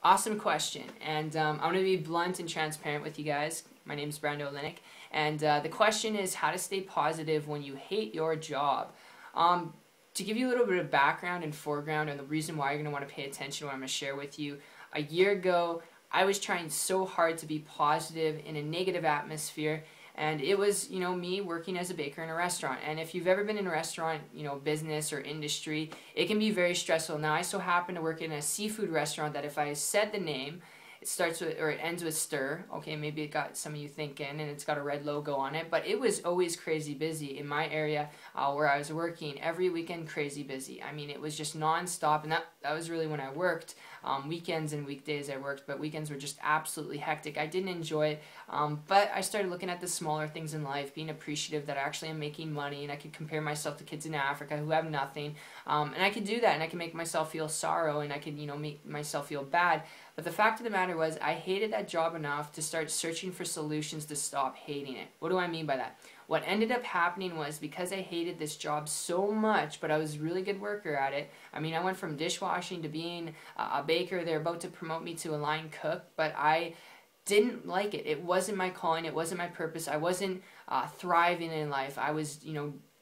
Awesome question, and I'm going to be blunt and transparent with you guys. My name is Brando Linick, and the question is how to stay positive when you hate your job. To give you a little bit of background and foreground and the reason why you're going to want to pay attention to what I'm going to share with you, a year ago I was trying so hard to be positive in a negative atmosphere. And it was, me working as a baker in a restaurant. And if you've ever been in a restaurant, business or industry, it can be very stressful. Now, I so happen to work in a seafood restaurant that if I said the name, it starts with, or it ends with stir. Okay, maybe it got some of you thinking, and it's got a red logo on it. But it was always crazy busy in my area where I was working. Every weekend, crazy busy. I mean, it was just nonstop, and that was really when I worked. Weekends and weekdays I worked, but weekends were just absolutely hectic. I didn't enjoy it, but I started looking at the smaller things in life, being appreciative that I actually am making money, and I could compare myself to kids in Africa who have nothing, and I could do that, and I can make myself feel sorrow, and I could, make myself feel bad. But the fact of the matter was, I hated that job enough to start searching for solutions to stop hating it. What do I mean by that? What ended up happening was, because I hated this job so much, but I was a really good worker at it. I mean, I went from dishwashing to being a baker. They're about to promote me to a line cook, but I didn't like it. It wasn't my calling. It wasn't my purpose. I wasn't thriving in life. I was,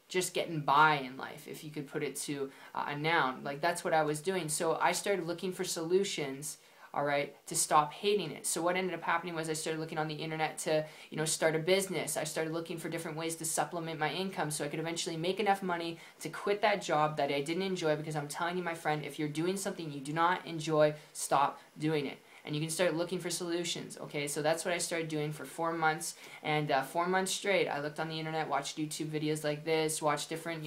just getting by in life, if you could put it to a noun. Like, that's what I was doing. So I started looking for solutions, all right, to stop hating it. So what ended up happening was I started looking on the internet to, start a business. I started looking for different ways to supplement my income so I could eventually make enough money to quit that job that I didn't enjoy, because I'm telling you, my friend, if you're doing something you do not enjoy, stop doing it. And you can start looking for solutions, okay? So that's what I started doing for 4 months, and 4 months straight, I looked on the internet, watched YouTube videos like this, watched different,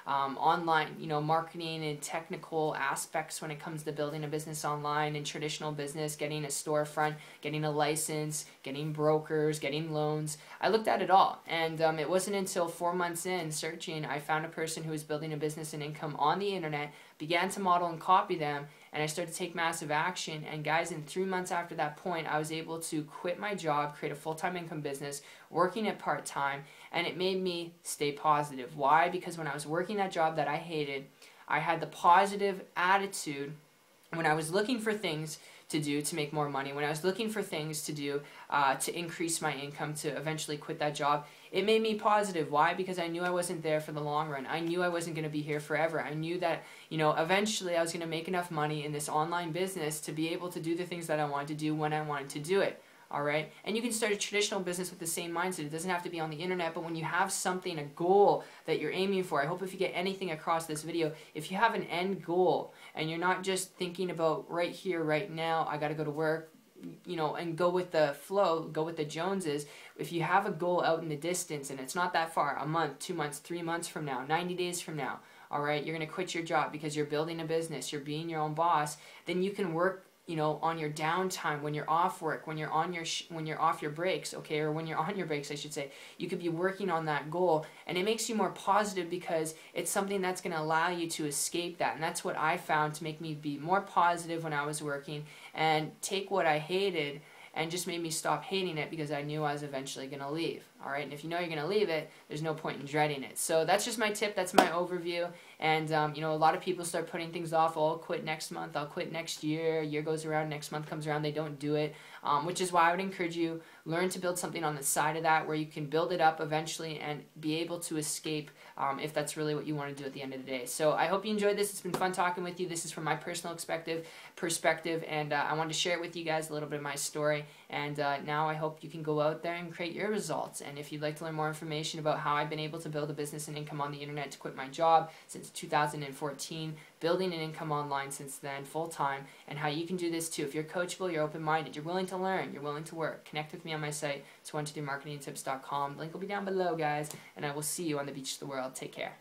online, marketing and technical aspects when it comes to building a business online and traditional business, getting a storefront, getting a license, getting brokers, getting loans. I looked at it all, and it wasn't until 4 months in searching, I found a person who was building a business and income on the internet, began to model and copy them, and I started to take massive action. And guys, in 3 months after that point, I was able to quit my job, create a full-time income business, working it part-time, and it made me stay positive. Why? Because when I was working that job that I hated, I had the positive attitude when I was looking for things to do to make more money, when I was looking for things to do to increase my income, to eventually quit that job. It made me positive. Why? Because I knew I wasn't there for the long run. I knew I wasn't going to be here forever. I knew that, eventually I was going to make enough money in this online business to be able to do the things that I wanted to do when I wanted to do it. All right? And you can start a traditional business with the same mindset. It doesn't have to be on the internet, but when you have something, a goal that you're aiming for, I hope if you get anything across this video, if you have an end goal and you're not just thinking about right here, right now, I got to go to work, and go with the flow, go with the Joneses. If you have a goal out in the distance and it's not that far, a month, 2 months, 3 months from now, 90 days from now, all right, you're going to quit your job because you're building a business, you're being your own boss, then you can work on your downtime, when you're off work, when you're on when you're off your breaks, okay, or when you're on your breaks, I should say, you could be working on that goal, and it makes you more positive because it's something that's going to allow you to escape that, and that's what I found to make me be more positive when I was working, and take what I hated and just made me stop hating it because I knew I was eventually going to leave. All right, and if you know you're going to leave it, there's no point in dreading it. So that's just my tip. That's my overview. And, a lot of people start putting things off. Oh, I'll quit next month. I'll quit next year. Year goes around. Next month comes around. They don't do it, which is why I would encourage you, learn to build something on the side of that where you can build it up eventually and be able to escape if that's really what you want to do at the end of the day. So I hope you enjoyed this. It's been fun talking with you. This is from my personal perspective, and I wanted to share it with you guys, a little bit of my story. And now I hope you can go out there and create your results. And if you'd like to learn more information about how I've been able to build a business and income on the internet to quit my job since 2014, building an income online since then full-time, and how you can do this too. If you're coachable, you're open-minded, you're willing to learn, you're willing to work, connect with me on my site, 212marketingtips.com. Link will be down below, guys, and I will see you on the beach of the world. Take care.